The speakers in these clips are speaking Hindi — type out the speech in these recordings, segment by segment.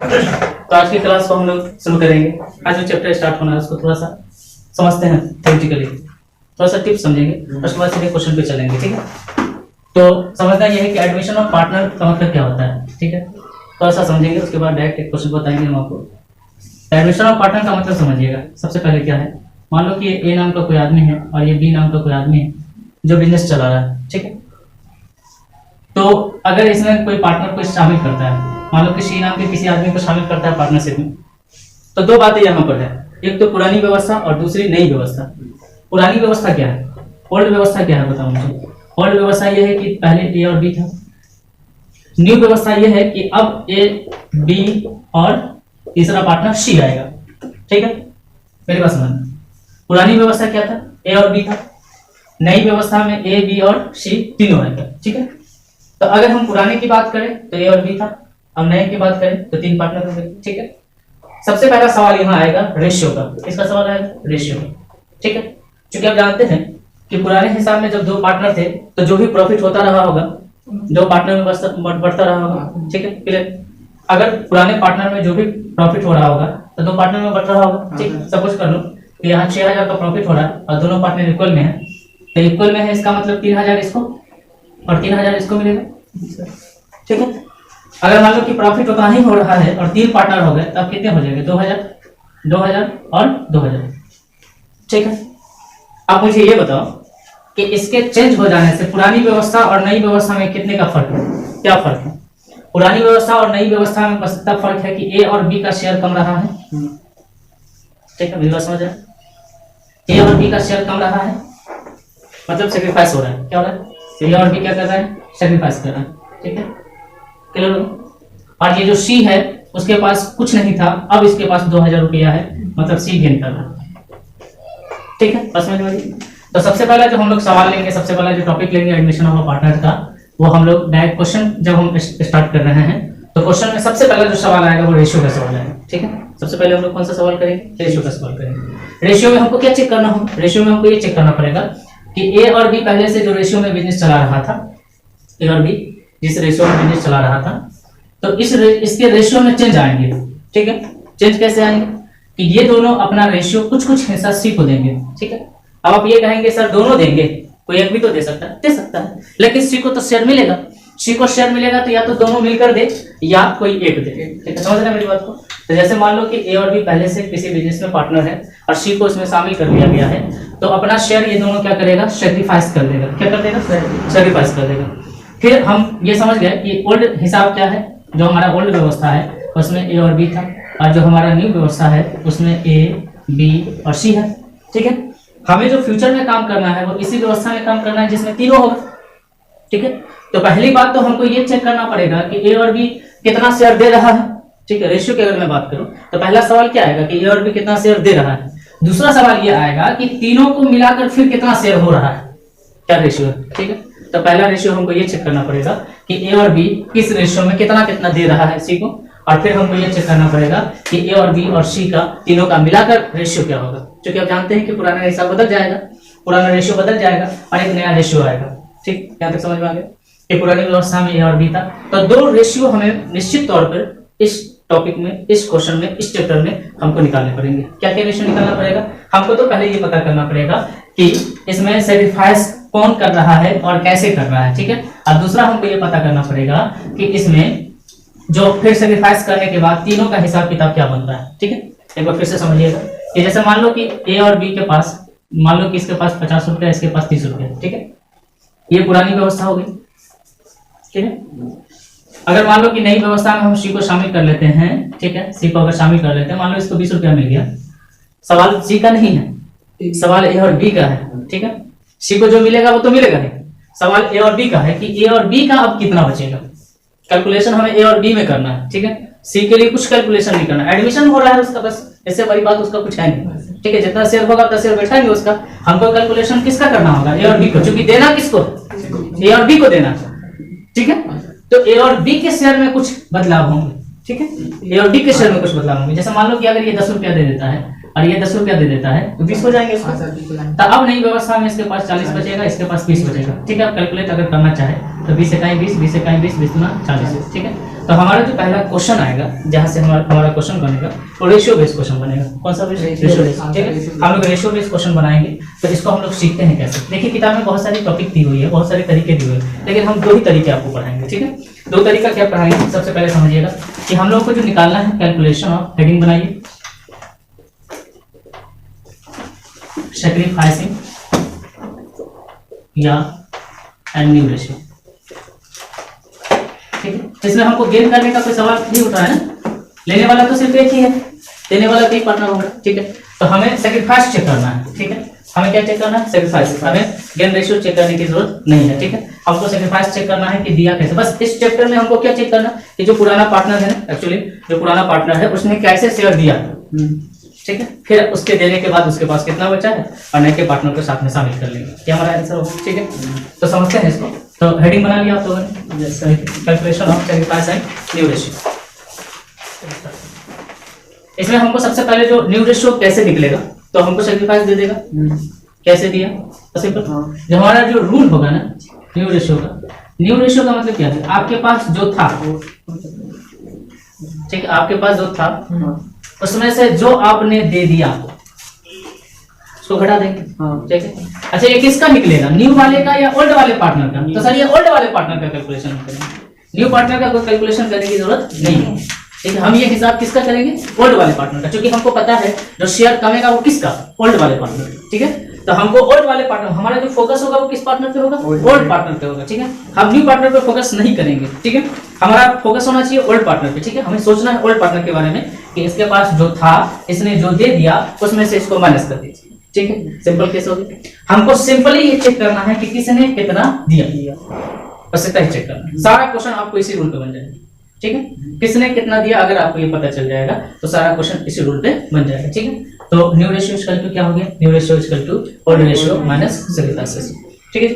तो आज की क्लास को हम लोग शुरू करेंगे। आज जो चैप्टर स्टार्ट होना है उसको थोड़ा सा समझते हैं थ्योरेटिकली, थोड़ा सा टिप्स समझेंगे, उसके बाद सीधे क्वेश्चन पे चलेंगे। ठीक है, तो समझना यह है कि एडमिशन ऑफ पार्टनर का मतलब क्या होता है। ठीक है, थोड़ा सा समझेंगे, उसके बाद डायरेक्ट एक क्वेश्चन बताएंगे हम आपको। एडमिशन ऑफ पार्टनर का मतलब समझिएगा। सबसे पहले क्या है, मान लो कि ए नाम का कोई आदमी है और ये बी नाम का कोई आदमी है जो बिजनेस चला रहा है। ठीक है, तो अगर इसमें कोई पार्टनर को शामिल करता है, मान लो कि सी नाम के किसी आदमी को शामिल करता है पार्टनरशिप में, तो दो बातें यहाँ पर है, एक तो पुरानी व्यवस्था और दूसरी नई व्यवस्था। पुरानी व्यवस्था क्या है, ओल्ड व्यवस्था क्या है बताओ मुझे। ओल्ड व्यवस्था यह है कि पहले ए और बी था। न्यू व्यवस्था यह है कि अब ए बी और तीसरा पार्टनर सी आएगा। ठीक है, मेरी बात समझना। पुरानी व्यवस्था क्या था, ए और बी था। नई व्यवस्था में ए बी और सी तीनों आएगा। ठीक है, तो अगर हम पुराने की बात करें तो ए और बी था, अब नए की बात करें तो तीन पार्टनर होंगे। ठीक है, सबसे पहला सवाल यहाँ आएगा रेशियो का। किसका सवाल आएगा, रेशियो का। ठीक है, क्योंकि आप जानते हैं कि पुराने हिसाब में जब दो पार्टनर थे तो जो भी प्रॉफिट होता रहा होगा दो पार्टनर में बढ़ता रहा होगा। ठीक है, क्लियर। अगर पुराने पार्टनर में जो भी प्रॉफिट हो रहा होगा तो दो पार्टनर में बढ़ रहा होगा। ठीक, सपोज कर लो कि यहाँ 6000 का प्रॉफिट हो रहा है और दोनों पार्टनर इक्वल में है, तो इक्वल में है इसका मतलब 3000 इसको और 3000 इसको मिलेगा। ठीक है, अगर मान लो कि प्रॉफिट उतना ही हो रहा है और तीन पार्टनर हो गए तो अब कितने हो जाएंगे, 2000 2000 और 2000। ठीक है, अब मुझे ये बताओ कि इसके चेंज हो जाने से पुरानी व्यवस्था और नई व्यवस्था में कितने का फर्क है, क्या फर्क है। पुरानी व्यवस्था और नई व्यवस्था में बस इतना फर्क है कि ए और बी का शेयर कम रहा है। ठीक है, मेरी बात समझ रहे हैं, ए और बी का शेयर कम रहा है, मतलब सेक्रीफाइस हो रहा है। क्या हो रहा है, ए और बी क्या कर रहा है, सेक्रीफाइस कर रहा है। ठीक है, क्लियर। और ये जो सी है उसके पास कुछ नहीं था, अब इसके पास 2000 रुपया है, मतलब सी गेन कर रहा है। ठीक है, बस समझ में। तो सबसे पहला जो हम लोग सवाल लेंगे, सबसे पहला जो टॉपिक लेंगे एडमिशन ऑफ पार्टनर का, वो हम लोग डायरेक्ट क्वेश्चन जब हम स्टार्ट कर रहे हैं तो क्वेश्चन में सबसे पहला जो सवाल आएगा वो रेशियो का सवाल आएगा। ठीक है, सबसे पहले हम लोग कौन सा सवाल करेंगे, रेशियो का सवाल करेंगे। रेशियो में हमको क्या चेक करना होगा, रेशियो में हमको ये चेक करना पड़ेगा कि ए और बी पहले से जो रेशियो में बिजनेस चला रहा था, ए और बी जिस रेशियो में बिजनेस चला रहा था, तो इसके रेशियो में चेंज आएंगे। ठीक है, चेंज कैसे आएंगे कि ये दोनों अपना रेशियो कुछ कुछ हिस्सा सी को देंगे। ठीक है, अब आप ये कहेंगे सर दोनों देंगे, कोई एक भी तो दे सकता है, लेकिन सी को तो शेयर मिलेगा। सी को शेयर मिलेगा तो या तो दोनों मिलकर दे या कोई एक दे। ठीक है, समझ रहे हैं मेरी बात को। तो जैसे मान लो कि ए और बी पहले से किसी बिजनेस में पार्टनर है और सी को इसमें शामिल कर लिया गया है, तो अपना शेयर ये दोनों क्या करेगा, सेक्रीफाइस कर देगा। क्या कर देगा, सेक्रीफाइस कर देगा। फिर हम ये समझ गए कि ओल्ड हिसाब क्या है, जो हमारा ओल्ड व्यवस्था है उसमें ए और बी था, और जो हमारा न्यू व्यवस्था है उसमें ए बी और सी है। ठीक है, हमें जो फ्यूचर में काम करना है वो इसी व्यवस्था में काम करना है जिसमें तीनों होगा। ठीक है, तो पहली बात तो हमको ये चेक करना पड़ेगा कि ए और बी कितना शेयर दे रहा है। ठीक है, रेशियो की अगर मैं बात करूं तो पहला सवाल क्या आएगा कि ए और बी कितना शेयर दे रहा है। दूसरा सवाल ये आएगा कि तीनों को मिलाकर फिर कितना शेयर हो रहा है, क्या रेशियो है। ठीक है, तो पहला रेशियो हमको ये चेक करना पड़ेगा कि ए और बी किस रेशियो में कितना कितना दे रहा है सी को, और फिर हमको ये चेक करना पड़ेगा कि ए और बी और सी का तीनों का मिलाकर रेशियो क्या होगा। क्योंकि आप जानते हैं कि पुराना हिसाब बदल जाएगा, पुराना रेशियो बदल जाएगा और एक नया रेशियो आएगा। ठीक, यहाँ तक समझ में आ गया कि पुरानी व्यवस्था में ए और बी था, तो दो रेशियो हमें निश्चित तौर पर इस टॉपिक में, इस क्वेश्चन में, इस चैप्टर में हमको निकालने पड़ेंगे। क्या क्या रेशियो निकालना पड़ेगा हमको, तो पहले ये पता करना पड़ेगा कि इसमें सेक्रीफाइस कौन कर रहा है और कैसे कर रहा है। ठीक है, और दूसरा हमको ये पता करना पड़ेगा कि इसमें जो फिर सेक्रीफाइस करने के बाद तीनों का हिसाब किताब क्या बन रहा है। ठीक है, एक बार फिर से समझिएगा कि जैसे मान लो कि ए और बी के पास, मान लो कि इसके पास 50 रुपया, इसके पास 30 रुपया। ठीक है, ये पुरानी व्यवस्था हो गई। ठीक है, अगर मान लो कि नई व्यवस्था में हम सी को शामिल कर लेते हैं, ठीक है, सी को अगर शामिल कर लेते हैं, मान लो इसको 20 रुपया मिल गया, सवाल सी का नहीं है, सवाल ए और बी का है। ठीक है, सी को जो मिलेगा वो तो मिलेगा नहीं, सवाल ए और बी का है कि ए और बी का अब कितना बचेगा। कैलकुलेशन हमें ए और बी में करना है। ठीक है, सी के लिए कुछ कैलकुलेशन नहीं करना, एडमिशन हो रहा है उसका, बस इससे बड़ी बात उसका कुछ है नहीं। ठीक है, जितना शेयर होगा उतना शेयर बैठा नहीं उसका, हमको कैलकुलेशन किसका करना होगा, ए और बी को, क्योंकि देना किसको, ए और बी को देना। ठीक है, तो ए और बी के शेयर में कुछ बदलाव होंगे। ठीक है, ए और बी के शेयर में कुछ बदलाव होंगे। जैसे मान लो कि अगर ये 10 रुपया दे देता है और ये 10 रुपया दे देता है तो 20 हो जाएंगे इसको। तो अब नई व्यवस्था में इसके पास 40 बचेगा, इसके पास 20 बचेगा। ठीक है, आप कैलकुलेट अगर करना चाहे तो 20 इकाई 20, 20 इकाई 20, 20 गुना 40, ठीक है। तो हमारा जो पहला क्वेश्चन आएगा, जहाँ से हमारा क्वेश्चन बनेगा वो रेशियो बेस्ड क्वेश्चन बनेगा। कौन सा रेशियो बेस्ड, ठीक है। हम लोग रेशियो बेस्ड क्वेश्चन बनाएंगे। तो इसको हम लोग सीखते हैं कैसे। देखिए किताब में बहुत सारी टॉपिक दी हुई है, बहुत सारे तरीके दिए हुए हैं, लेकिन हम 2 ही तरीके आपको पढ़ाएंगे, ठीक है। 2 तरीका क्या पढ़ाएंगे, सबसे पहले समझिएगा कि हम लोग को जो निकालना है कैलकुलेशन ऑफ, हेडिंग बनाइए, सैक्रिफाइसिंग या एंड न्यू रेशियो, ठीक है। इसमें हमको गेन करने का कोई सवाल नहीं उठ रहा है ना, लेने वाला तो सिर्फ एक ही है, देने वाला एक पार्टनर होगा, ठीक है। तो हमें सैक्रिफाइस चेक करना है, ठीक है। हमें क्या चेक करना है, सैक्रिफाइस। हमें गेन रेशियो चेक करने की जरूरत नहीं है, ठीक है। हमको सैक्रिफाइस चेक करना है कि दिया कैसे। बस इस चैप्टर में हमको क्या चेक करना है कि जो पुराना पार्टनर है ना, एक्चुअली जो पुराना पार्टनर है उसने कैसे शेयर दिया, ठीक है। फिर उसके देने के बाद उसके पास कितना बचा है और नए के पार्टनर को साथ में शामिल कर लेंगे, क्या हमारा आंसर होगा, ठीक है। तो समझते हैं इसको। तो हेडिंग बना लिया आप लोगों ने, calculation of sacrifice and new ratio. इसमें हमको सबसे पहले जो न्यू रेशियो कैसे निकलेगा, तो हमको सैक्रिफाइस दे देगा, कैसे दिया, तो सिंपल जो हमारा जो रूल होगा ना न्यू रेशियो का, न्यू रेशियो का मतलब क्या है, आपके पास जो था, ठीक है, आपके पास जो था उसमें से जो आपने दे दिया उसको घटा देंगे, ठीक है। अच्छा ये किसका निकलेगा, न्यू वाले का या ओल्ड वाले पार्टनर का, तो सर ये ओल्ड वाले पार्टनर का कैलकुलेशन करेंगे, न्यू पार्टनर का कोई कैलकुलेशन करने की जरूरत नहीं है, ठीक है। हम ये हिसाब किसका करेंगे, ओल्ड वाले पार्टनर का, क्योंकि हमको पता है जो शेयर कमेगा वो किसका, ओल्ड वाले पार्टनर, ठीक है। तो हमको ओल्ड वाले पार्टनर, हमारा जो फोकस होगा वो किस पार्टनर पे होगा, ओल्ड पार्टनर पे होगा, ठीक है। हम न्यू पार्टनर पे फोकस नहीं करेंगे, ठीक है। हमारा फोकस होना चाहिए ओल्ड पार्टनर पे, ठीक है। हमें सोचना है ओल्ड पार्टनर के बारे में कि इसके पास जो था, इसने जो दे दिया उसमें से इसको माइनस कर दीजिए, ठीक है। सिंपल केस हो गया। हमको सिंपली ये चेक करना है कि किसने कितना दिया, बस इतना ही चेक करना है। सारा क्वेश्चन आपको इसी रूल पे बन जाएगा, ठीक है। किसने कितना दिया अगर आपको ये पता चल जाएगा तो सारा क्वेश्चन इसी रूल पे बन जाएगा, ठीक है। तो न्यू रेशियो इक्वल टू क्या हो गया, new ratio equal to old ratio minus sacrifice ratio, ठीक है।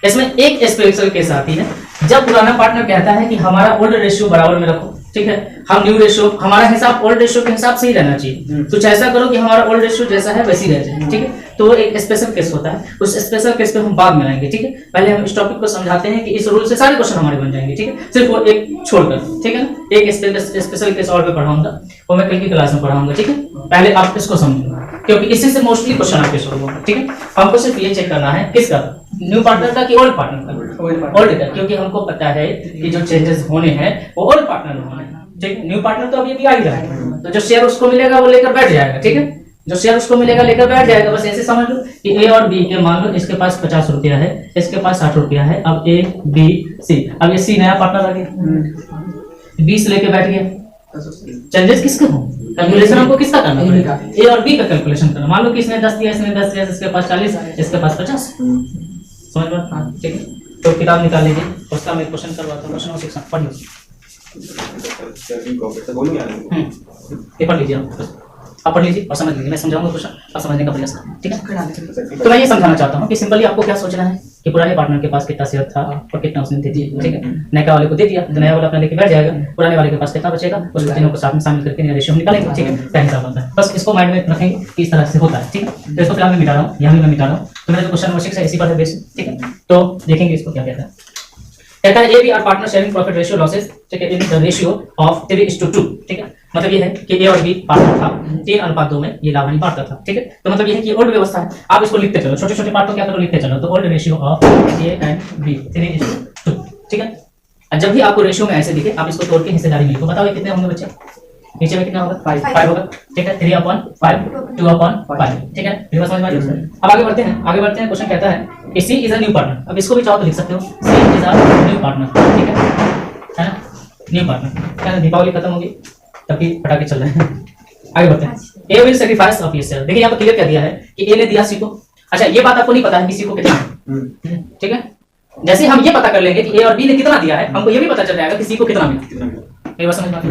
इसमें एक स्पेशल केस आती है जब पुराना पार्टनर कहता है कि हमारा ओल्ड रेशियो बराबर में रखो, ठीक है। हम न्यू रेशियो, हमारा हिसाब ओल्ड रेशियो के हिसाब से ही रहना चाहिए, कुछ ऐसा करो कि हमारा ओल्ड रेशियो जैसा है वैसे ही रह जाए, ठीक है। तो एक स्पेशल केस होता है, उस स्पेशल केस पे हम बाद में आएंगे, ठीक है। पहले हम इस टॉपिक को समझाते हैं कि इस रूल से सारे क्वेश्चन हमारे बन जाएंगे, ठीक है। सिर्फ वो एक छोड़कर, ठीक है ना। एक स्पेशल केस और पे पढ़ाऊंगा, वो मैं कल की क्लास में पढ़ाऊंगा, ठीक है। पहले आप इसको समझो क्योंकि इसी से मोस्टली क्वेश्चन आपके सॉल्व होगा, ठीक है। हमको सिर्फ ये चेक करना है किसका, न्यू पार्टनर का कि ओल्ड पार्टनर का, ओल्ड का, क्योंकि हमको पता है कि जो चेंजेस होने हैं वो ओल्ड पार्टनर में होने हैं, ठीक है। न्यू पार्टनर तो अभी आ ही रहा है, तो जो शेयर उसको मिलेगा वो लेकर बैठ जाएगा, ठीक है। जो शेयर उसको मिलेगा लेकर बैठ जाएगा। बस ऐसे समझ लो कि ए और बी के, मान लो इसके पास 50 रुपया है, इसके पास 60 रुपया है। अब ए बी सी, अब ये सी नया पार्टनर आ गया, 20 लेके बैठ गया। चेंजेस किसके हो, कैलकुलेशन हमको किसका करना पड़ेगा, ए और बी का कैलकुलेशन करना। मान लो कि इसने 10 दिया, इसने 10 दिया, इसके पास 40, इसके पास 50, समझ में, हाँ ठीक है। तो किताब निकाल लीजिए, उसका मैं क्वेश्चन करवाता हूँ, क्वेश्चन 6 पढ़ लीजिए, ये पढ़ लीजिए आप पढ़ लीजिए और समझ लीजिए, मैं समझाऊंगा क्वेश्चन और समझने का प्रयास करें, ठीक है। तो मैं ये समझाना चाहता हूँ कि सिंपली आपको क्या सोचना है कि पुराने पार्टनर के पास कितना शेयर था और कितना उसने दे दिया, ठीक है। नए वाले को दे दिया, नया वाला अपना लेके बैठ जाएगा, पुराने वाले के पास कितना बचेगा उस तीनों को साथ में शामिल करके नया रेशियो निकालेंगे, ठीक है। क्या हिसाब बनता है, बस इसको माइंड में रखेंगे कि इस तरह से होता है, ठीक है। तो इसको फिलहाल मैं मिटा रहा हूँ, यहाँ भी मैं मिटा रहा हूँ। तो मेरा जो क्वेश्चन नंबर 6 है इसी पर है बेस, ठीक है। तो देखेंगे इसको क्या कहता है। कहता है A B are partner sharing profit ratio losses, ठीक है, इन द रेशियो ऑफ 3:2, ठीक है। मतलब ये है कि ए और बी पार्टनर था, 3:2 में ये लाभ हानि बांटता था, ठीक है। तो मतलब ये है कि ओल्ड व्यवस्था है, आप इसको लिखते चलो, छोटे छोटे पार्ट को क्या करो लिखते चलो। तो old ratio of A and B 3:2, ठीक है। और जब भी आपको रेशियो में ऐसे दिखे आप इसको तोड़ के हिस्सेदारी में लिखो, बताओ ये कितने होंगे बच्चे, नीचे में कितना होगा 5 होगा, ठीक है। 3/5 2/5, ठीक है। फिर समझ में आ गया। अब आगे बढ़ते हैं। क्वेश्चन कहता है कि सी इज अ न्यू पार्टनर। अब इसको भी चाहो तो लिख सकते हो, सी इज अ न्यू पार्टनर, ठीक है ना। न्यू पार्टनर क्या, दीपावली खत्म होगी तब भी पटाखे चल रहे हैं। आगे बढ़ते हैं। A will sacrifice of his share. देखिए यहाँ पर क्लियर क्या दिया है कि ए ने दिया सी को। अच्छा ये बात आपको नहीं पता है किसी को कितना, ठीक है। जैसे हम ये पता कर लेंगे कि ए और बी ने कितना दिया है, हमको ये भी पता चल जाएगा किसी को कितना मिला। ये बात समझ में आ गई।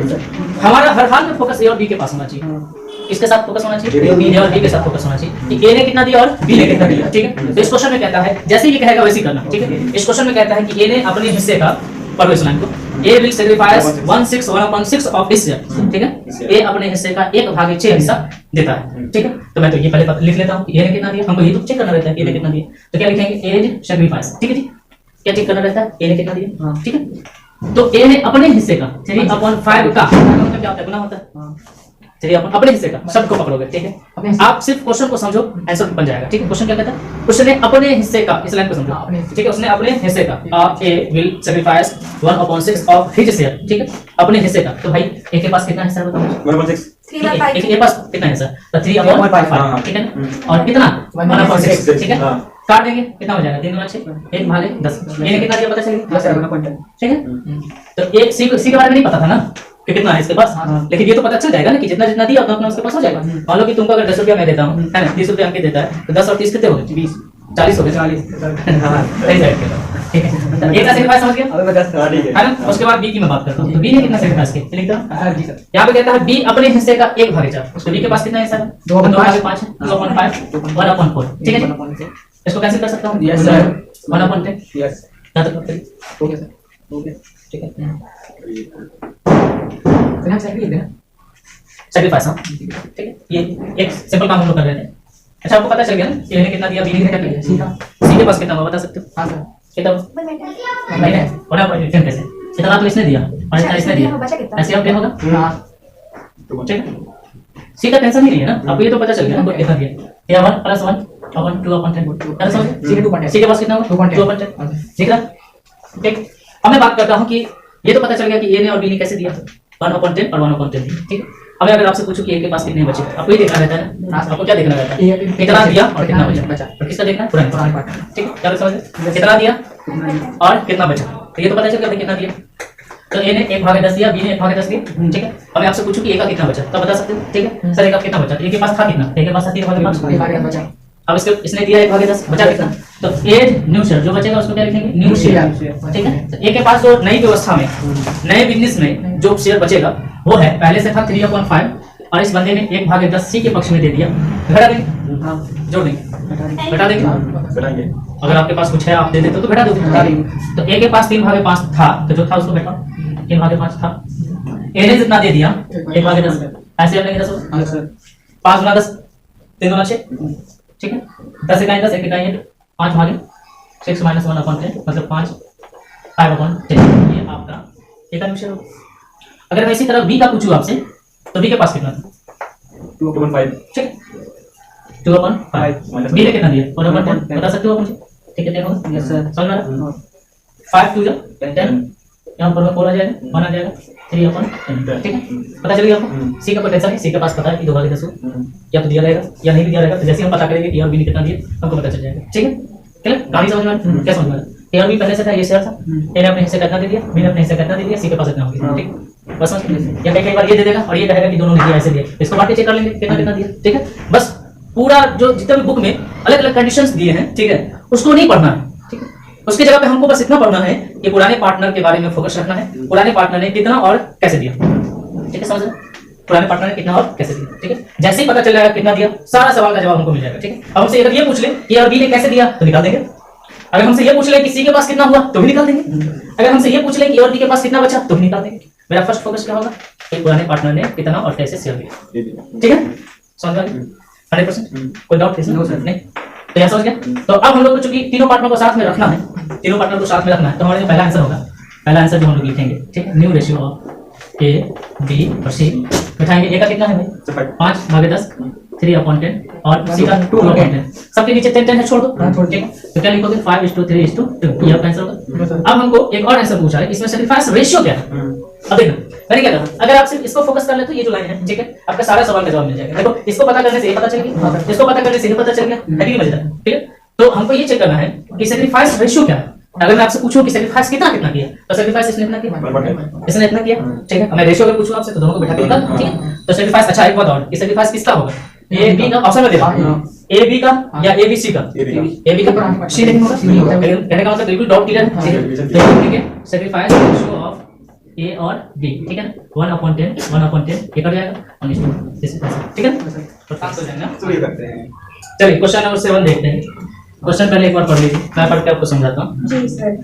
हमारा हर हाल में फोकस ए और बी के पास होना चाहिए। किसके साथ फोकस होना चाहिए, ए और बी के साथ फोकस होना चाहिए कि ए ने कितना दिया और बी ने कितना दिया, ठीक है। तो इस क्वेश्चन में कहता है जैसे ये कहेगा वैसे ही करना, ठीक है। इस क्वेश्चन में कहता है कि ए ने अपने हिस्से का, पढ़ो इस लाइन को, A will sacrifice 1/6 of his share, ठीक है। ए अपने हिस्से का 1/6 हिस्सा देता है, ठीक है। तो मैं तो ये पहले लिख लेता हूँ कि ए ने कितना दिया, हमको ये तो चेक करना रहता है कि ए ने कितना दिया। तो क्या लिखेंगे, एज सैक्रिफाइस, ठीक है जी। क्या चेक करना रहता है, ए ने कितना दिया, ठीक है। तो ए ने अपने हिस्से का 3/5 का मतलब क्या होता है, गुना होता है। चलिए अपन अपने हिस्से का शब्द को पकड़ोगे, ठीक है। आप सिर्फ क्वेश्चन को समझो, आंसर बन जाएगा, ठीक है। क्वेश्चन क्या कहता है, उसने अपने हिस्से का, इस लाइन को समझो, ठीक है। उसने अपने हिस्से का, A will sacrifice 1/6 of his share, ठीक है, अपने हिस्से का। तो भाई ए के पास कितना हिस्सा है बताओ, 1/6। ए के पास कितना हिस्सा, तो 3/5, ठीक है ना। और कितना 1/6, ठीक है। काट देंगे, कितना हो जाएगा, 3 गुना 6, 1/10। ए ने कितना दिया पता चलेगा, ठीक है। तो एक सी के बारे में नहीं पता था ना कि कितना है इसके पास, लेकिन ये तो पता चल जाएगा ना कि जितना जितना दिया उतना उतना उसके पास हो जाएगा। मान लो कि तुमको अगर 10 रुपया मैं देता हूँ, है ना, 30 रुपया अंकित देता है, तो 10 और 30 कितने हो गए, 20, 40 हो गए, 40। हाँ सही साइड के, ठीक है। ए का सैक्रिफाइस समझ गया, अबे मैं 10 है ना। उसके बाद बी की मैं बात करता हूँ, तो बी ने कितना सैक्रिफाइस किया लिखता हूँ। यहाँ पे कहता है बी अपने हिस्से का 1/4, तो बी के पास कितना हिस्सा है, 2/5 है, 2/5 1/4, ठीक है। इसको कैंसिल कर सकता हूँ, 1/10, यस क्या तक करते हैं, ओके सर, ओके ठीक है। हम सैक्रिफाइस देना, सैक्रिफाइस, हाँ ठीक है। ये एक सिंपल काम हम लोग कर रहे थे। अच्छा आपको पता चल गया ना कि मैंने कितना दिया, बी ने कितना दिया, सी के पास कितना हुआ बता सकते हो, हां सर, कितना हुआ, नहीं है और आप टेन कैसे, इतना तो इसने दिया और इतना इसने दिया, ऐसे आप होगा, हां ठीक है। सी का टेंशन ही नहीं है ना, आपको ये तो पता चल गया ना कितना दिया, या 1 + 1 अपन 2/10, क्या समझ, सी के 2/10, सी के पास कितना हुआ 2/10, ठीक है। ठीक, अब मैं बात करता हूँ कि ये तो पता चल गया कि ए ने और बी ने कैसे दिया, 1/10 और 1/10, ठीक है। अब अगर आपसे पूछूं कि ए के पास कितने बचे, आपको ये देखना रहता है ना, आपको क्या देखना रहता है, कितना दिया और कितना बचा, और किसका देखना है, पुराना पार्ट, ठीक है। क्या समझ, कितना दिया और कितना बचा, तो ये तो पता चल गया कितना दिया। तो ए ने 1/10 दिया, बी ने 1/10 दिया, ठीक है। अब मैं आपसे पूछूं कि ए का कितना बचा, तो बता सकते हो, ठीक है। सर ए का कितना बचा, तो ए के पास था कितना, ए के पास था 3/5 बचा। अब इसने दिया 1/10 बचा कितना, तो ए न्यू शेयर जो बचेगा उसको क्या लिखेंगे, न्यू शेयर, ठीक है। तो ए के पास जो नई व्यवस्था में, नए बिजनेस में जो शेयर बचेगा वो है, पहले से था 3/5 और इस बंदे ने 1/10 सी के पक्ष में दे दिया, घटा देंगे, जोड़ देंगे, घटा देंगे, बताएंगे। अगर आपके पास कुछ है आप दे देते तो घटा दोगे। तो ए के पास 3/5 था, तो जो था उसको घटाओ, 3/5 था, ए ने जितना दे दिया 1/10, ऐसे आप लेंगे 10, 5 गुना 10, 3 गुना 6, ठीक है। 10 इकाई 10, 1 इकाई 5/6 - 1/10 मतलब 5/10, ये आपका ए का निश्चय होगा। अगर मैं इसी तरह बी का पूछूं आपसे, तो बी के पास कितना था, 2/5, ठीक है, 2/5, बी ने कितना दिया 1/10 बता सकते हो आप मुझे, ठीक है। देखो यस सर, समझ में आ रहा है, 5 2 10, यहाँ पर 4 आ जाएगा, 1 आ जाएगा, 3/10, ठीक है। पता चल गया आपको, सी का पोटेंशियल है, सी के पास पता है कि 2/10 या तो दिया रहेगा या नहीं भी दिया रहेगा, तो जैसे हम पता करेंगे कि और बी ने कितना दिया हमको पता चल जाएगा, ठीक है। क्लियर, कहानी समझ में आ रही है, क्या समझ में आ रहा है। ए और बी पहले से था, ये शेयर था, ए ने अपने हिस्से का कितना दे दिया, बी ने अपने हिस्से का कितना दे दिया, सी के पास इतना हो गया, ठीक। बस समझ गए, या कई बार ये दे देगा और ये कहेगा कि दोनों ने दिया ऐसे दिया, इसको बाकी चेक कर लेंगे कितना कितना दिया, ठीक है। बस पूरा जो जितना भी बुक में अलग अलग कंडीशंस दिए हैं, ठीक है, उसको नहीं पढ़ना है, ठीक है। उसकी जगह पे हमको बस इतना पढ़ना है कि पुराने पार्टनर के बारे में फोकस रखना है, पुराने पार्टनर ने कितना और कैसे दिया, ठीक है। समझ रहे, पुराने पार्टनर ने कितना और कैसे दिया, ठीक है। जैसे ही पता चल जाएगा कितना दिया, सारा सवाल का जवाब हमको मिल जाएगा, ठीक है। अब हमसे अगर ये पूछ ले कि और बी ने कैसे दिया, तो निकाल देंगे। अगर हमसे ये पूछ ले कि सी के पास कितना हुआ, तो भी निकाल देंगे। अगर हमसे ये पूछ ले कि और बी के पास कितना बचा, तो भी निकाल देंगे। मेरा फर्स्ट फोकस क्या होगा, कि पुराने पार्टनर ने कितना और कैसे शेयर दिया, ठीक है। समझ गए 100%, कोई डाउट इसमें नहीं, तो यह समझ गया। तो अब हम लोग को चूंकि तीनों पार्टनर को साथ में रखना है, तीनों पार्टनर को साथ में रखना है, तो हमारे पहला आंसर होगा, पहला आंसर जो हम लोग लिखेंगे, ठीक है, new ratio of A B और सी। बैठाएंगे, ए का कितना है भाई 5/10, 3/10 और सी का 2/10, सबके नीचे 10 है, छोड़ दो, ठीक है। तो क्या लिखोगे 5:3:2, ये आपका आंसर होगा। अब हमको एक और आंसर पूछा है, इसमें सैक्रिफाइस रेशियो क्या है। अब देखो मैंने क्या कहा, अगर आप सिर्फ इसको फोकस कर ले तो ये जो लाइन है, ठीक है, आपका सारा सवाल का जवाब मिल जाएगा। देखो इसको पता करने से ये पता चल गया, इसको पता करने से ये पता चल गया, है कि मजेदार, ठीक है। तो हमको ये चेक करना है कि सैक्रिफाइस रेशियो क्या है। अगर मैं आपसे पूछूं कि सैक्रिफाइस कितना कितना किया, तो सैक्रिफाइस इसने इतना किया, इसने इतना किया, ठीक है। मैं रेशियो अगर पूछूं आपसे तो दोनों को बैठा के निकाल, ठीक है। तो सैक्रिफाइस, अच्छा एक बात और, कि सैक्रिफाइस किसका होगा, ए बी का, ऑप्शन में दे रहा हूं, ए बी का या ए बी सी का, ए बी का सी नहीं होगा, कहने का मतलब बिल्कुल डाउट क्लियर है, ठीक है। सैक्रिफाइस रेशियो ऑफ ए और बी, ठीक है, 1/10 1/10 ये कर जाएगा 1:2, ठीक है। तो पास हो जाएगा। चलिए क्वेश्चन नंबर 7 देखते हैं। क्वेश्चन पहले एक बार पढ़ लीजिए, मैं पढ़ के आपको समझाता हूँ। जी सर।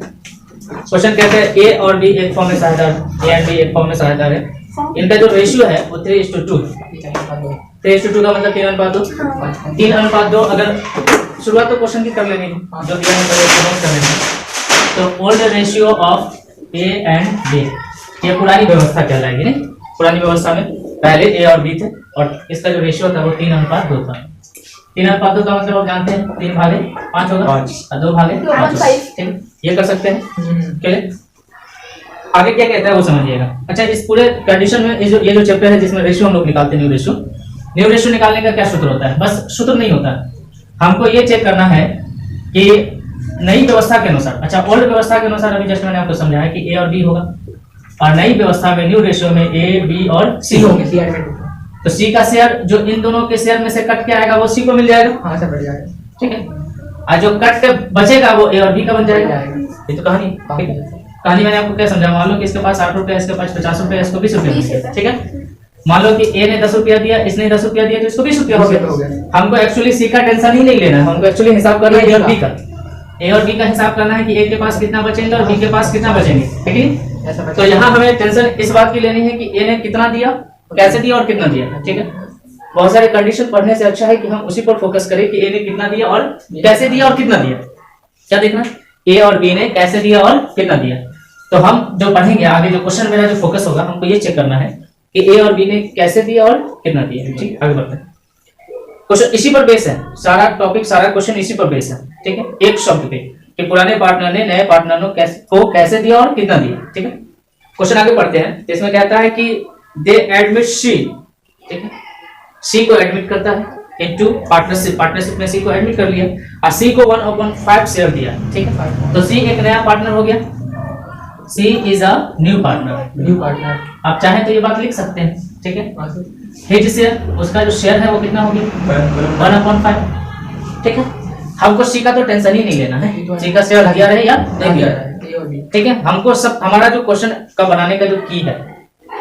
क्वेश्चन कहते हैं ए और बी एक फॉर्म में सहायता, ए एंड बी एक फॉर्म में सहायता है, इनका जो रेशियो है वो 3:2, 3:2 का मतलब 3:2, 3:2। अगर शुरुआत तो क्वेश्चन की कर लेनी है, जो दिया है कर लेनी है। तो old ratio of A and B, ये पुरानी व्यवस्था कहलाएगी। नहीं, पुरानी व्यवस्था में पहले ए और बी थे और इसका जो रेशियो था वो 3:2 था। 3:2 का मतलब आप जानते हैं 3/5 होगा 5 और 2/5 होगा। ठीक, ये कर सकते हैं। चलिए आगे क्या कहता है वो समझिएगा। अच्छा, इस पूरे कंडीशन में ये जो चैप्टर है जिसमें रेशियो हम लोग निकालते हैं, न्यू रेशियो निकालने का क्या सूत्र होता है? बस सूत्र नहीं होता, हमको ये चेक करना है कि नई व्यवस्था के अनुसार, अच्छा ओल्ड व्यवस्था के अनुसार अभी जस्ट मैंने आपको समझाया कि ए और बी होगा, और नई व्यवस्था में न्यू रेशियो में ए बी और सी होंगे। तो सी का शेयर जो इन दोनों के शेयर में से कट के आएगा वो सी को मिल जाएगा। हाँ सर, बढ़ जाएगा। ठीक है, और जो कट के बचेगा वो ए और बी का बन जाएगा। ये तो कहानी, ठीक है। कहानी मैंने आपको क्या समझा, मान लो कि इसके पास 8 रुपया, इसके पास 50 रुपया, इसको 20 रुपया, ठीक है। मान लो कि ए ने 10 रुपया दिया, इसने 10 रुपया दिया, तो इसको 20 रुपया हो गया। हमको एक्चुअली सी का टेंशन ही नहीं लेना है, हमको एक्चुअली हिसाब करना है ए और बी का। ए और बी का हिसाब करना है कि ए के पास कितना बचेंगे और बी के पास कितना बचेंगे, ठीक है। तो यहाँ हमें टेंशन इस बात की लेनी है कि ए ने कितना दिया, कैसे दिया और कितना दिया, ठीक है। बहुत सारे कंडीशन पढ़ने से अच्छा है कि हम उसी पर फोकस करें कि ए ने कितना दिया और कैसे दिया और कितना दिया। क्या देखना, ए और बी ने कैसे दिया और कितना दिया। तो हम जो पढ़ेंगे आगे, जो क्वेश्चन मेरा जो फोकस होगा, हमको ये चेक करना है कि ए और बी ने कैसे दिया और कितना दिया। ठीक, आगे बढ़ते हैं। क्वेश्चन इसी पर बेस है, सारा टॉपिक, सारा क्वेश्चन इसी पर बेस है, ठीक है। एक शब्द पे कि पुराने पार्टनर ने नए पार्टनर को कैसे दिया और कितना दिया, ठीक है। क्वेश्चन आगे पढ़ते हैं। इसमें कहता है कि दे एडमिट सी, ठीक है, सी को एडमिट करता है इनटू पार्टनरशिप, पार्टनरशिप में सी को एडमिट कर लिया और सी को 1/5 शेयर दिया, ठीक है। तो सी एक नया पार्टनर हो गया, सी इज अ न्यू पार्टनर। आप चाहें तो ये बात लिख सकते हैं, ठीक है। हिज शेयर, उसका जो शेयर है वो कितना हो गया 1/5, ठीक है। हमको सी का तो टेंशन ही नहीं लेना है, सी का शेयर दिया रहे या नहीं दिया रहे, ठीक है। हमको सब, हमारा जो क्वेश्चन का बनाने का जो की है,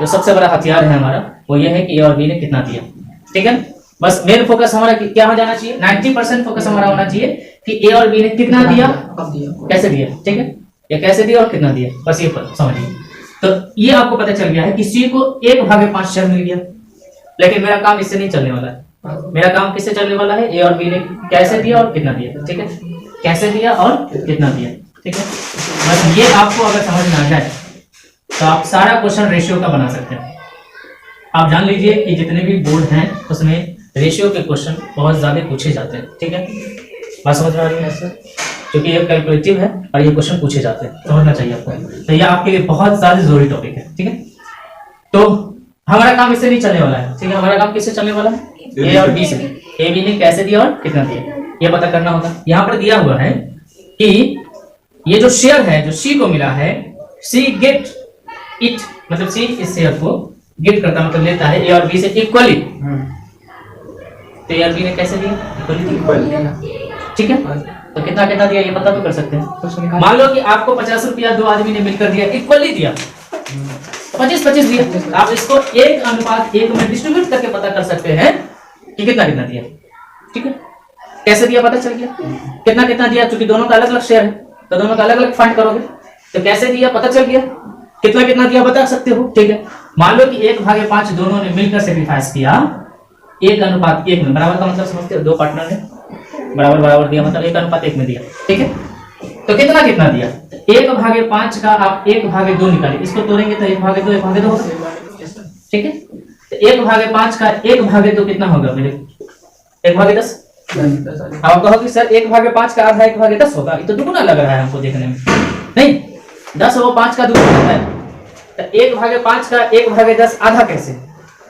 जो सबसे बड़ा हथियार है हमारा, वो ये है कि ए और बी ने कितना दिया, ठीक है। बस मेन फोकस हमारा क्या हो जाना चाहिए, 90% फोकस हमारा होना चाहिए कि ए और बी ने कितना दिया, कैसे दिया, ठीक है। या कैसे दिया और कितना दिया, बस ये समझिए। तो ये आपको पता चल गया है कि सी को 1/5 शेयर मिल गया। लेकिन मेरा काम इससे नहीं चलने वाला है, मेरा काम किससे चलने वाला है, ए और बी ने कैसे दिया और कितना दिया, ठीक है। कैसे दिया और कितना दिया, ठीक है। बस ये आपको अगर समझ में आ जाए तो आप सारा क्वेश्चन रेशियो का बना सकते हैं। आप जान लीजिए कि जितने भी बोर्ड हैं उसमें रेशियो के क्वेश्चन बहुत ज्यादा पूछे जाते हैं, ठीक है। बात समझ में आ रही है सर, क्योंकि ये कैलकुलेटिव है और ये क्वेश्चन पूछे जाते हैं, समझना चाहिए आपको। तो ये आपके लिए बहुत ज्यादा जरूरी टॉपिक है, ठीक है। तो हमारा काम इससे नहीं चलने वाला है, ठीक है। हमारा काम किससे चलने वाला है, ए और बी से। ए बी ने कैसे दिया और कितना दिया, ये पता करना होगा। यहाँ पर दिया हुआ है कि ये जो शेयर है जो सी को मिला है, सी गेट इट, मतलब सी इस शेयर को गेट करता, मतलब लेता है ए और बी से इक्वली। तो ए और बी ने कैसे दिया, इक्वली, ठीक है। तो कितना कितना दिया ये पता तो कर सकते हैं। मान लो कि आपको 50 रुपया दो आदमी ने मिलकर दिया, इक्वली दिया, 25-25 दिया। आप इसको 1:1 में डिस्ट्रीब्यूट करके पता कर सकते हैं कि कितना कितना दिया, ठीक है। कैसे दिया पता चल गया, कितना कितना दिया, क्योंकि दोनों का अलग अलग शेयर है तो दोनों का अलग अलग फंड करोगे। तो कैसे दिया पता चल गया, कितना कितना दिया बता सकते हो, ठीक है। मान लो कि 1/5 दोनों ने मिलकर सेक्रीफाइस किया, 1:1 में। बराबर का मतलब समझते हो, दो पार्टनर ने बराबर बराबर दिया, मतलब 1:1 में दिया, ठीक है। तो कितना कितना दिया, 1/5 का आप 1/2 निकालिए, इसको तोड़ेंगे तो 1/2 1/2 होगा, ठीक है। तो 1/5 का 1/2 कितना होगा मेरे, 1/10। आप कहोगे सर 1/5 का आधा 1/10 होगा, ये तो दुगुना लग रहा है हमको देखने में। नहीं, 10 और 5 का दुगुना है, तो 1/5 का 1/10 आधा कैसे,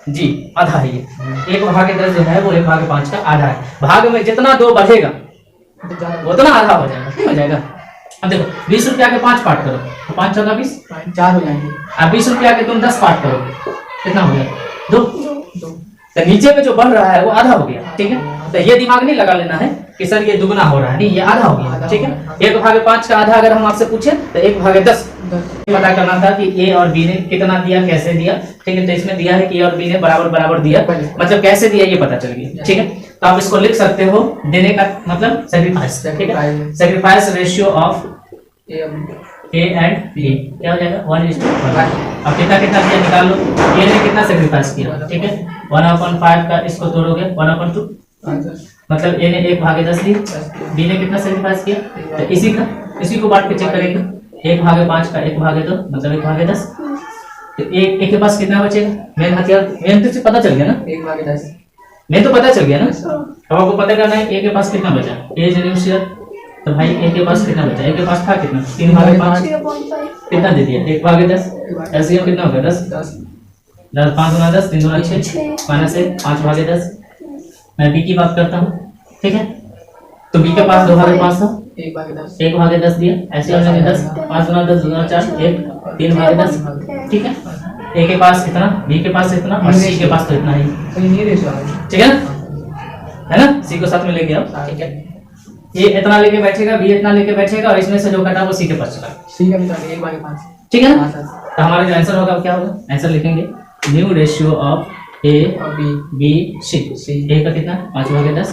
जी आधा है। ये 1/10 जो है वो 1/5 का आधा है। भाग में जितना 2 बढ़ेगा उतना आधा हो जाएगा, नहीं हो जाएगा। अब देखो 20 रुपया के 5 पार्ट करो, 5 चौका 20, 4 हो जाएंगे। अब 20 रुपया के तुम 10 पार्ट करो, कितना हो गया 2। तो नीचे में जो बढ़ रहा है वो आधा हो गया, ठीक है। तो ये दिमाग नहीं लगा लेना है कि सर ये दुगना हो रहा है, नहीं ये आधा हो गया, ठीक है। 1/5 का आधा अगर हम आपसे पूछे तो 1/10 पता करना था कि ए और बी ने कितना दिया, कैसे दिया, ठीक है। तो इसमें दिया है कि ए और बी ने बराबर बराबर दिया, मतलब कैसे दिया ये पता चल गया, ठीक है। तो आप इसको लिख सकते हो, देने का मतलब सेक्रीफाइस, ठीक है। Sacrifice ratio of A and B क्या हो जाएगा 1:1। अब कितना कितना दिया निकाल लो, ए ने कितना सेक्रीफाइस किया, ठीक है। 1/5 का इसको तोड़ोगे 1/2, मतलब ए ने 1/10 दी, बी ने कितना सेक्रीफाइस किया, तो इसी को बांट के चेक करेंगे। 1/5 का 1/2 मतलब 1/10। तो एक के पास कितना बचेगा? मेन हथियार, मेन तो पता चल गया ना, 1/10। मेन तो पता चल गया ना। अब आपको पता करना है ए के पास कितना बचा, ए जेन्यूशियर। तो भाई ए के पास कितना बचा? ए के पास था कितना? 3/5 कितना दे दिया? 1/10। एलसीएम कितना होगा? 10। 10 5 गुना 10 3 गुना 6 माइनस 5/10। मैं बी की बात करता हूँ, ठीक है। तो बी के पास 2/5 था, 1/10। 1/10 दिया। एलसीएम लेंगे 10 5 गुना 10 2 गुना 4 1 3/10, ठीक है। ए के पास इतना, बी के पास इतना और सी के पास तो इतना ही, तो ये रेशियो आ गया, ठीक है ना, है ना। सी को साथ में लेके आओ, ठीक है। ये इतना लेके बैठेगा, बी इतना लेके बैठेगा और इसमें से जो कटा वो सी के पास चला, सी का भी 1/5, ठीक है ना। तो हमारा जो आंसर होगा क्या होगा? आंसर लिखेंगे न्यू रेशियो ऑफ ए और बी सी। ए का कितना? 5/10,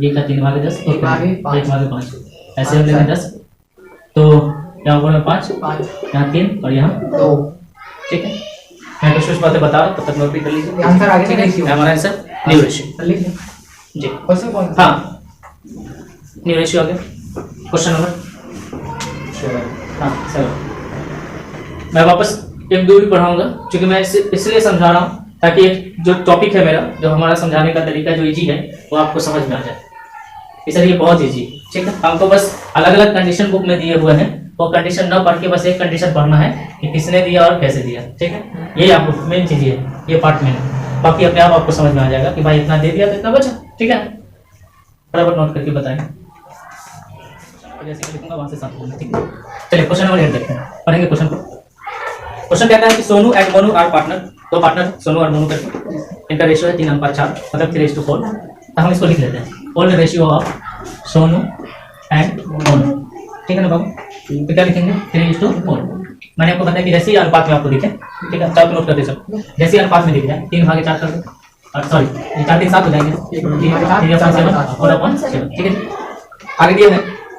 बी का 3/10 और 1/5। ऐसे हम लेंगे 10, तो यहाँ पर 5 यहाँ 3 और यहाँ 2, ठीक है। मैं कुछ बातें बता रहा हूँ, तब तक नोट भी कर लीजिए। आंसर आगे ठीक रेशियो है, हमारा आंसर न्यू रेशियो, लिख लें। जी क्वेश्चन कौन सा? हाँ, न्यू रेशियो आ गया। क्वेश्चन नंबर हाँ 7। मैं वापस 1 2 भी पढ़ाऊंगा, क्योंकि मैं इसलिए समझा रहा हूँ ताकि एक जो टॉपिक है मेरा, जो हमारा समझाने का तरीका जो इजी है वो आपको समझ में आ जाए। इसलिए बहुत इजी, ठीक है। हमको बस अलग अलग कंडीशन बुक में दिए हुए हैं, वो कंडीशन न पढ़ के बस एक कंडीशन पढ़ना है कि किसने दिया और कैसे दिया, ठीक है। ये आपको मेन चीज है, ये पार्ट में है। बाकी अपने आप आपको समझ में आ जाएगा कि भाई इतना दे दिया तो इतना बचा, ठीक है। बराबर नोट करके बताएं, जैसे लिखूंगा वहां से साथ में, ठीक है। चलिए क्वेश्चन नंबर 8 देखते हैं, पढ़ेंगे क्वेश्चन को। क्वेश्चन कहता है कि Sonu and Monu are partner, दो पार्टनर सोनू और मोनू करके, इनका रेशियो है 3:4 मतलब 3:4। तो हम इसको लिख लेते हैं old ratio of Sonu and Monu, ठीक है ना बाबू। तो क्या लिखेंगे? 3:4। मैंने आपको बताया कि जैसे ही अनुपात में आपको दिखे, ठीक है, चार नोट कर दे सब, जैसे ही अनुपात में दिख जाए 3/4 कर दो, सॉरी 4 3 7 हो जाएंगे, 3/7 और अपन 7, ठीक है। आगे दिया है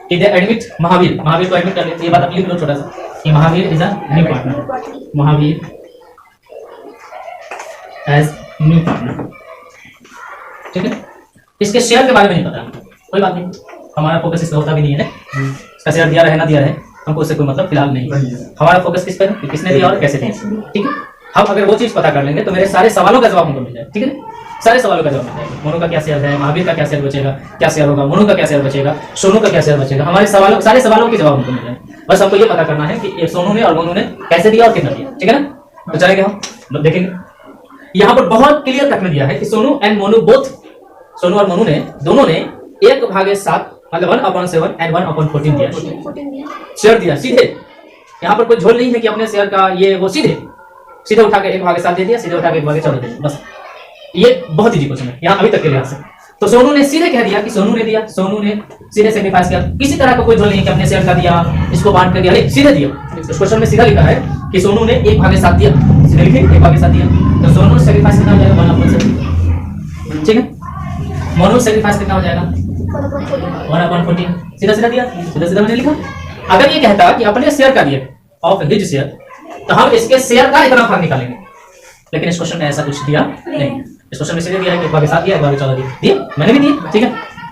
कि दे एडमिट महावीर, महावीर को एडमिट कर लेते, ये बात आप लिख लो छोटा सा कि Mahavir is a new partner, Mahavir as new partner, ठीक है। इसके शेयर के बारे में नहीं पता, कोई बात नहीं, हमारा फोकस इस पर होता भी नहीं है, इसका शेयर दिया रहे ना दिया रहे हमको उससे कोई मतलब फिलहाल नहीं है। हमारा फोकस किस पर है कि किसने दिया और कैसे दिया, ठीक है। हम अगर वो चीज पता कर लेंगे तो मेरे सारे सवालों का जवाब हमको मिल जाएगा, ठीक है। सारे सवालों का जवाब मिल जाएगा। मोनू का क्या शेयर है, महावीर का क्या शेयर बचेगा, क्या शेयर होगा, मोनू का क्या शेयर बचेगा, सोनू का क्या शेयर बचेगा, हमारे सवालों सारे सवालों के जवाब हमको मिल जाएंगे। बस हमको ये पता करना है कि ये सोनू ने और मोनू ने कैसे दिया और कितना दिया, ठीक है ना। तो चलेंगे हम देखेंगे, यहाँ पर बहुत क्लियर कट में दिया है कि सोनू एंड मोनू बोथ, सोनू और मोनू ने दोनों ने 1/7 मतलब 1/7 एंड 1/14 दिया, शेयर दिया सीधे। यहाँ पर कोई झोल नहीं है कि अपने शेयर का ये वो सीधे उठा के 1/7 दे दिया, सीधे उठा के 1/14 दे दिया, बस। ये बहुत इजी क्वेश्चन है यहाँ अभी तक के लिहाज से। तो सोनू ने सीधे कह दिया कि सोनू ने दिया, सोनू ने सीधे सेक्रीफाइस किया, किसी तरह का कोई झोल नहीं कि अपने शेयर का दिया, इसको बांट कर दिया, सीधे दिया। इस क्वेश्चन में सीधा लिखा है कि सोनू ने 1/7 दिया, सीधे लिखे 1/7 दिया। तो सोनू सेक्रीफाइस कितना हो जाएगा? 1/7, ठीक है। मोनू सेक्रीफाइस कितना हो जाएगा? 1/14, सीधा सीधा दिया, सीधा सीधा मैंने लिखा। अगर ये कहता कि अपने शेयर का दिया ऑफ हिज शेयर, तो हम इसके शेयर का इतना भाग निकालेंगे, लेकिन इस क्वेश्चन में ऐसा कुछ दिया नहीं। इस क्वेश्चन में सीधे दिया है कि 1/7 दिया, 1/14 दिया, मैंने भी दिया, ठीक है।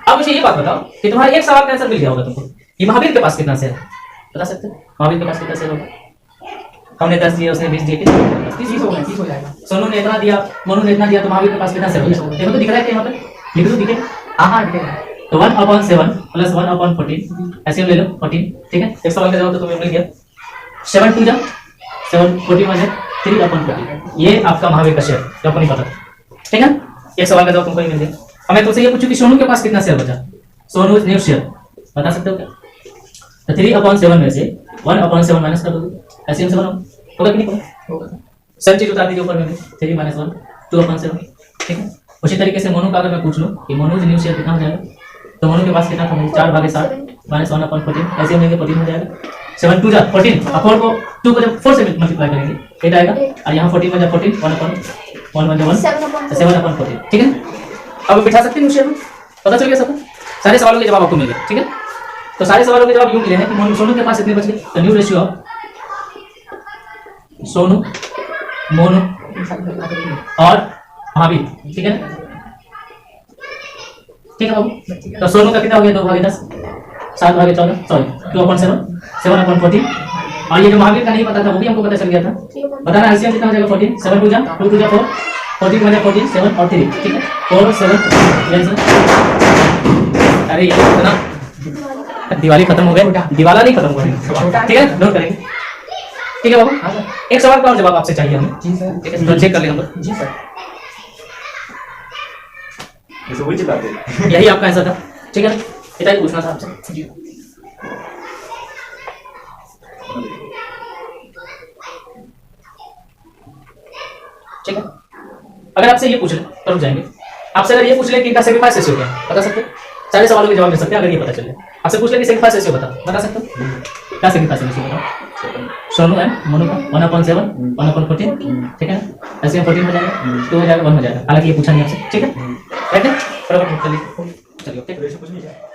अब मुझे ये बात बताओ कि तुम्हारा एक सवाल का आंसर मिल गया होगा तुमको कि महावीर के पास कितना शेयर है, बता सकते हो महावीर के पास कितना शेयर होगा? हमने 10 दिया, उसने 20 दिए, 30 हो जाएगा। सोनू ने इतना दिया, मोनू ने इतना दिया, तो महावीर के पास कितना शेयर होगा? देखो तो दिख रहा है कि यहाँ पर लिख दो, दिखे हाँ दिखेगा। तो 1/7 प्लस 1/14 ऐसे ले लो 14, ठीक है। एक सवाल का जवाब तो तुम्हें मिल गया। 7 2 जा 7 14 1 3/14, ये आपका महावीर का शेयर जो आपको नहीं पता, ठीक है। एक सवाल का जवाब तुमको ही मिल गया। अब मैं तुमसे ये पूछूं कि सोनू के पास कितना शेयर बचा, सोनू न्यू शेयर बता सकते हो क्या? तो 3/7 में से 1/7 माइनस कर दोगे, ऐसे हम 7 होगा कि नहीं होगा? सब चीज उतार दीजिए ऊपर में, 3 - 1 2/7, ठीक है। उसी तरीके से मोनू का अगर मैं पूछ लूं कि मोनू न्यू शेयर कितना हो जाएगा, तो मोनू के पास कितना था? 4/7 माइनस 1/14, ऐसे हम लेंगे 14 हो जाएगा। 7 2 जा 14, अब 4 को 2 को जब 4 से मल्टीप्लाई करेंगे 8 आएगा, और यहाँ 14 में जब 14 1/1 7/14, ठीक है। अब बिठा सकते हैं शेयर में, पता चल गया सबको, सारे सवालों के जवाब आपको मिल गए, ठीक है। तो सारे सवालों के जवाब यूं मिले हैं कि सोनू के पास इतने बच गए, तो new ratio of Sonu, Monu और महावीर, ठीक है, ठीक है बाबू। तो सोनू का कितना हो गया? 2/10, 7/14, सॉरी 2/7, 7/14 और ये जो महावीर का नहीं पता था वो भी हमको पता चल गया था। बताना एलसीएम कितना हो जाएगा 14, 7 2 जा 2 2 जा 4, 14 बने 14 7 और 3, ठीक है 4 7 अरे ये इतना दिवाली खत्म हो गया, दिवाला नहीं खत्म हुआ, ठीक है नोट करेंगे, ठीक है बाबू। हाँ सर। एक सवाल का और जवाब आपसे चाहिए हमें, जी सर। ठीक है तो चेक कर लेंगे हम लोग। जी सर। ये सब वही चिल्लाते हैं। यही आपका आंसर था, ठीक है ना, इतना ही पूछना था आपसे। जी ठीक है, अगर आपसे ये पूछ ले तो रुक जाएंगे। आपसे अगर ये पूछ ले कि इनका सेक्रीफाइस रेशियो क्या है, बता सकते हो? सारे सवालों के जवाब दे सकते हैं अगर ये पता चले। आपसे पूछ ले कि सेक्रीफाइस रेशियो बता सकते हो? क्या सेक्रीफाइस रेशियो बताओ? सोनू है मोनू का 1/7 1/14, ठीक है ना, ऐसे 14 हो जाएगा, 2 हो जाएगा, 1 हो जाएगा। हालांकि ये पूछा नहीं आपसे, ठीक है, राइट है, फटाफट चलिए चलिए, ठीक है। कुछ नहीं है।